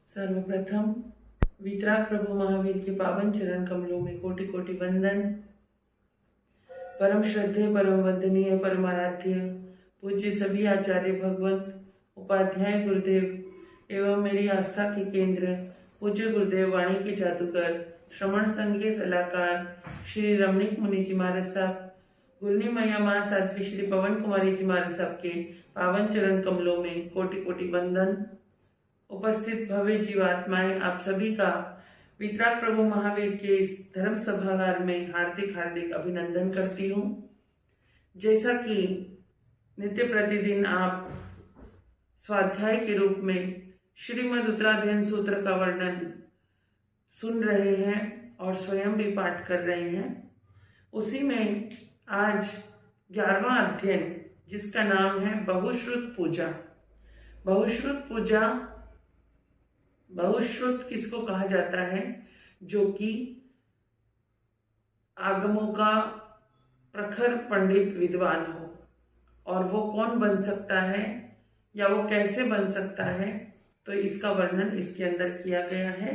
सर्वप्रथम वितराग प्रभु महावीर के पावन चरण कमलों में कोटि कोटि वंदन। परम श्रद्धेय, परम वंदनीय, परमाराध्य पूज्य सभी आचार्य भगवंत उपाध्याय गुरुदेव एवं मेरी आस्था के केंद्र पूज्य गुरुदेव वाणी के जादूगर श्रवण संघ के सलाहकार श्री रमणीक मुनि जी महाराज साहब, गुरनी मैया माँ साध्वी श्री पवन कुमारी जी महाराज साहब के पावन चरण कमलों में कोटि कोटि वंदन। उपस्थित भव्य जीवात्माएं, आप सभी का वितराग प्रभु महावीर के इस धर्म सभागार में हार्दिक हार्दिक अभिनंदन करती हूँ। जैसा कि नित्य प्रतिदिन आप स्वाध्याय के रूप में श्रीमद् उत्तराध्ययन सूत्र का वर्णन सुन रहे हैं और स्वयं भी पाठ कर रहे हैं, उसी में आज 11वां अध्ययन जिसका नाम है बहुश्रुत पूजा। बहुश्रुत पूजा, बहुश्रुत किसको कहा जाता है? जो कि आगमों का प्रखर पंडित विद्वान हो। और वो कौन बन सकता है या वो कैसे बन सकता है, तो इसका वर्णन इसके अंदर किया गया है।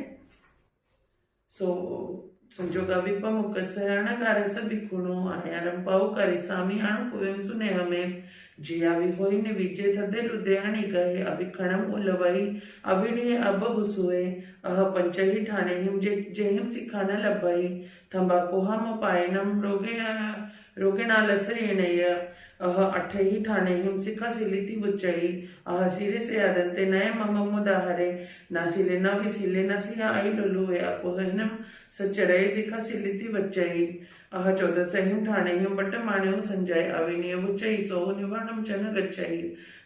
संजोगा विपमुखसरणकार सभी गुणों आयारम पाऊकारी सामी अणु पुवेम सुने हमें जिया विहोई ने विजय थदे रुदयाणी गए अभिखणम उलवई अभिनय अबहु सुए अह पंचही ठाणे हिम जेहिम सिखाना लभई तंबाकू हम पायनम रोगेणालसयनय अह अठही ठाणे हिम सिखा सिलिति बुच्चई अह सिरे से आदंते नय मम मुदाहरे नासिले न विसिले नसिया आई लुलुए अपोहनम सचरय सिखा सिलिति बच्चई अह 14 सहिम ठाणे हिम बट्ट माण्यु संजय अविनिय बुच्चई सोहु निवर्णम चन गच्छई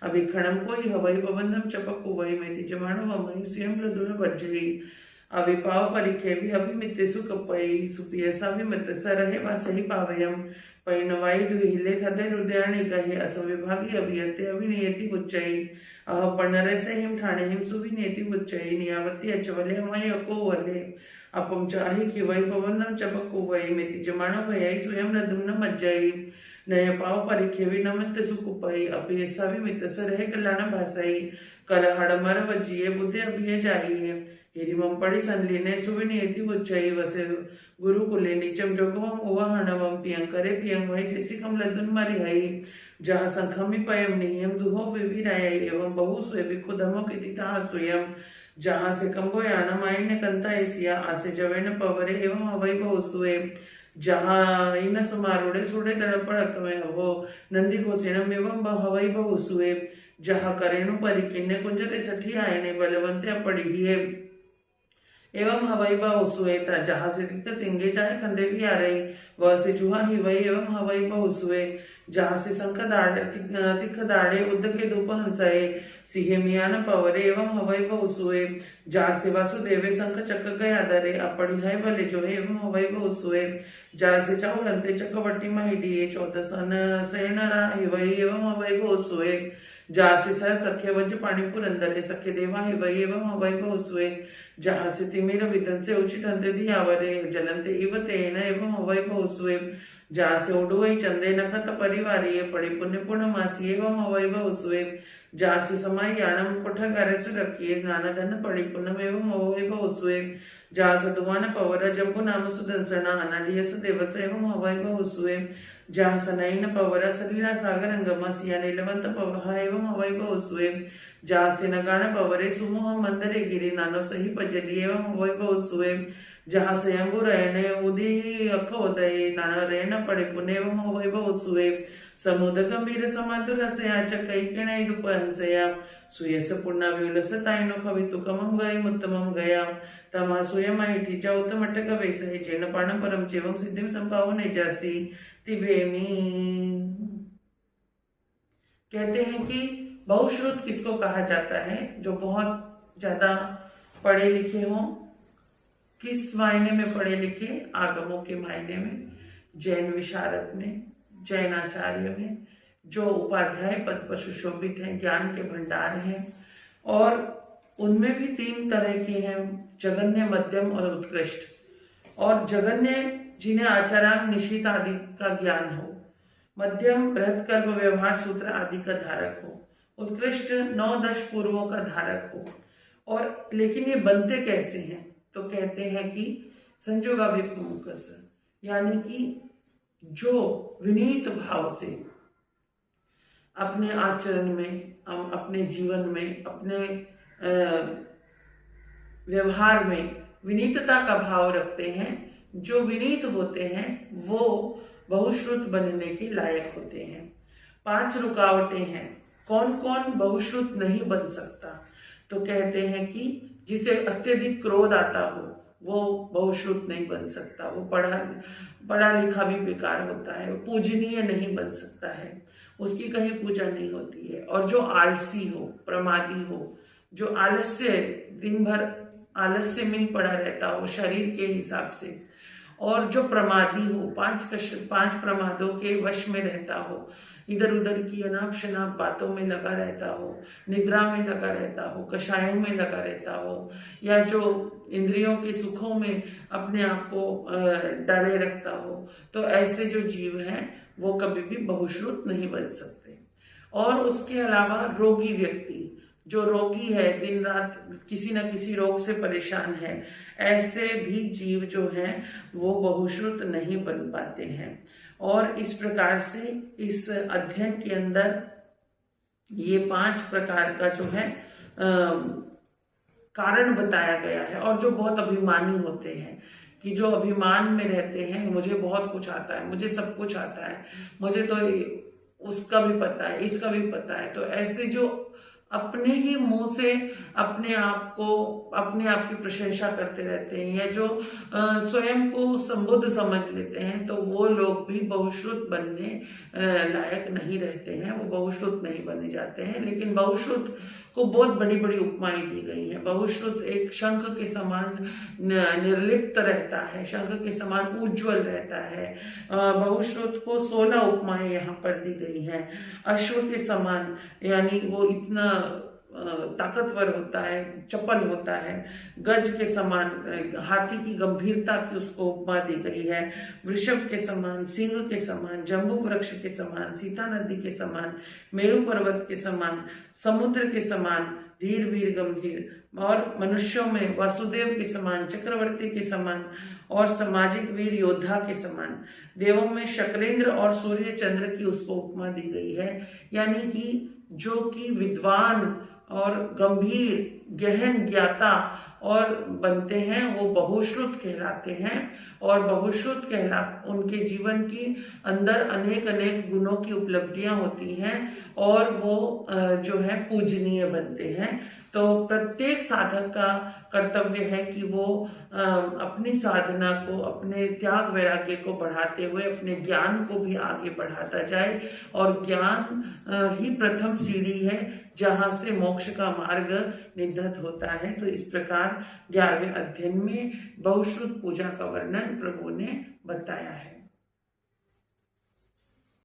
अभिखणम कोई हवई पवनम चपकु वै मेति जमाणु वमई स्वयं लदुन बज्जई अविपाव परिखे भी अभिमिते सुकपई सुपियसा विमत सरहे वासहि पावयम पैनवाई दुहिले थदे हृदयाणि कहे असविभागी अभियते अभिनियति बुच्चई अह पणरसे हिम ठाणे हिम सुविनेति बुच्चई नियावती अचवले मय को वले अपम चाहि कि वै पवनम चपकु वै मेति जमाणो भयई स्वयं नदुम मज्जई नय पाव परिखे विनमित सुकुपई अभियसा विमित सरहे कल्याण भासई कलहड़ मर वज्जिए बुद्धि अभिय जाइए हिरिमम पड़ी संलीने सुविनियति उच्चई वसे गुरुकुले नीचम जोगमम उवहणमम पियंकरे पियंग वै शिशिकम लद्दुन मरिहई जहाँ संखमि पयम नियम दुहो विविराय एवं बहु स्वे विखुधमो कितिता स्वयं जहाँ से कंबोयानम आईने कंता एसिया आसे जवेन पवरे एवं हवई बहु स्वे जहाँ इन समारोड़े सुड़े दड़पड़क में हो नंदी घोषणम एवं हवई बहु स्वे जहाँ करेणु परिकिन्ने कुंजरे सठी आयने बलवंते पड़ी एवं हवाई बहुसुए था जहाँ से दिक्क सिंगे चाहे कंधे भी आ रही वह से चूहा ही वही एवं हवाई बहुसुए जहाँ से शंख दाड़े तिख दाड़े उद्द के धूप हंसाए सिहे मियान पवरे एवं हवाई बहुसुए जहाँ से वासुदेवे शंख चक गया दरे अपड़ी है भले जो है एवं हवाई बहुसुए जहाँ से चाउरंते चक्रवटी महिडिये 14 सन सेनरा ही वही एवं हवाई बहुसुए जहाँ से सह सख्य वज पानी पुरंदरे सख्य देवा है वही एवं हवाई बहुसुए जहाँ से तिमिर विदन से उचित अंधे दियावरे जलंते इव तेन एवं हवाई बहुसुए जहाँ से उडुवई चंदे नखत परिवारी पड़ी पुण्य पूर्णमासी एवं हवाई बहुसुए जहाँ से समाई यानम कोठगारे सुरखिए नाना धन पड़ी पुण्यम एवं हवाई बहुसुए जहाँ से दुमान पवर जंबु नाम सुदंसना अनाडियस देवस एवं हवाई बहुसुए जहाँ सनयन पवर सलीला सागर अंगमा सिया नीलवंत पवहा एवं हवाई बहुसुए जहाँ से नगान पवरे सुमुह मंदरे गिरी नानो सही पजली एवं हवाई बहुसुए जहाँ से अंबु रहने उदी अखोदय नाना रहना पड़े पुण्य एवं हवाई बहुसुए समुद्र गंभीर समाधुर से आचकई किणई दुपहंसया सुयस पुण्य विलस ताइनो कवितु कमम गई मुत्तमम गया तमा सुयमाइठी चौत मटक वैसहि जैन पाण परम चेवं सिद्धिम संपावने जासी तिभेमी। कहते हैं कि बहुश्रुत किसको कहा जाता है? जो बहुत ज्यादा पढ़े लिखे हों। किस मायने में पढ़े लिखे? आगमों के मायने में, जैन विशारद में, जैन आचार्य में, जो उपाध्याय पद पर सुशोभित हैं, ज्ञान के भंडार हैं। और उनमें भी 3 तरह के हैं, जगन्य, मध्यम और उत्कृष्ट। और जगन्य जिन्हें आचारांग निशित आदि का ज्ञान हो, मध्यम बृहत्कल्प व्यवहार सूत्र आदि का धारक हो, उत्कृष्ट 9-10 पूर्वों का धारक हो, और लेकिन ये बनते कैसे हैं? तो कहते हैं कि संजोगाभिमुखस्, यानी कि जो विनीत भाव से अपने आचरण में, अपने जीवन में, अपने व्यवहार में विनीतता का भाव रखते हैं, जो विनीत होते हैं वो बहुश्रुत बनने के लायक होते हैं। 5 रुकावटें हैं। कौन कौन बहुश्रुत नहीं बन सकता? तो कहते हैं कि जिसे अत्यधिक क्रोध आता हो वो बहुश्रुत नहीं बन सकता, वो पढ़ा लिखा भी बेकार होता है, वो पूजनीय नहीं बन सकता है, उसकी कहीं पूजा नहीं होती है। और जो आलसी हो, प्रमादी हो, जो आलस्य, दिन भर आलस्य में ही पड़ा रहता हो शरीर के हिसाब से, और जो प्रमादी हो, 5 प्रमादों के वश में रहता हो, इधर उधर की अनाप शनाप बातों में लगा रहता हो, निद्रा में लगा रहता हो, कषायों में लगा रहता हो, या जो इंद्रियों के सुखों में अपने आप को डाले रखता हो, तो ऐसे जो जीव हैं वो कभी भी बहुश्रुत नहीं बन सकते। और उसके अलावा रोगी व्यक्ति, जो रोगी है, दिन रात किसी न किसी रोग से परेशान है, ऐसे भी जीव जो हैं वो बहुश्रुत नहीं बन पाते हैं। और इस प्रकार से इस अध्ययन के अंदर ये 5 प्रकार का जो है कारण बताया गया है। और जो बहुत अभिमानी होते हैं, कि जो अभिमान में रहते हैं, मुझे बहुत कुछ आता है, मुझे सब कुछ आता है, मुझे तो उसका भी पता है, इसका भी पता है, तो ऐसे जो अपने ही मुंह से अपने आप की प्रशंसा करते रहते हैं, या जो स्वयं को संबुद्ध समझ लेते हैं, तो वो लोग भी बहुश्रुत बनने लायक नहीं रहते हैं, वो बहुश्रुत नहीं बने जाते हैं। लेकिन बहुश्रुत को बहुत बड़ी बड़ी उपमाएं दी गई हैं। बहुश्रुत एक शंख के समान निर्लिप्त रहता है, शंख के समान उज्ज्वल रहता है। बहुश्रुत को 16 उपमाएं यहाँ पर दी गई हैं। अश्व के समान, यानी वो इतना ताकतवर होता है, चपल होता है। गज के समान, हाथी की गंभीरता की उसको उपमा दी गई है। वृषभ के समान, सिंह के समान, जम्बू वृक्ष के समान, सीता नदी के समान, मेरु पर्वत के समान, समुद्र के समान, धीर वीर गंभीर, और मनुष्यों में वासुदेव के समान, चक्रवर्ती के समान, और सामाजिक वीर योद्धा के समान। देवों में शक्रेंद्र और सूर्य चंद्र की उसको उपमा दी गई है। यानी कि जो कि विद्वान और गंभीर गहन ज्ञाता और बनते हैं, वो बहुश्रुत कहलाते हैं। और बहुश्रुत उनके जीवन की अंदर अनेक अनेक गुणों की उपलब्धियां होती हैं, और वो जो है पूजनीय बनते हैं। तो प्रत्येक साधक का कर्तव्य है कि वो अपनी साधना को, अपने त्याग वैराग्य को बढ़ाते हुए अपने ज्ञान को भी आगे बढ़ाता जाए। और ज्ञान ही प्रथम सीढ़ी है जहाँ से मोक्ष का मार्ग निधत होता है। तो इस प्रकार 11वें अध्ययन में बहुश्रुत पूजा का वर्णन प्रभु ने बताया है।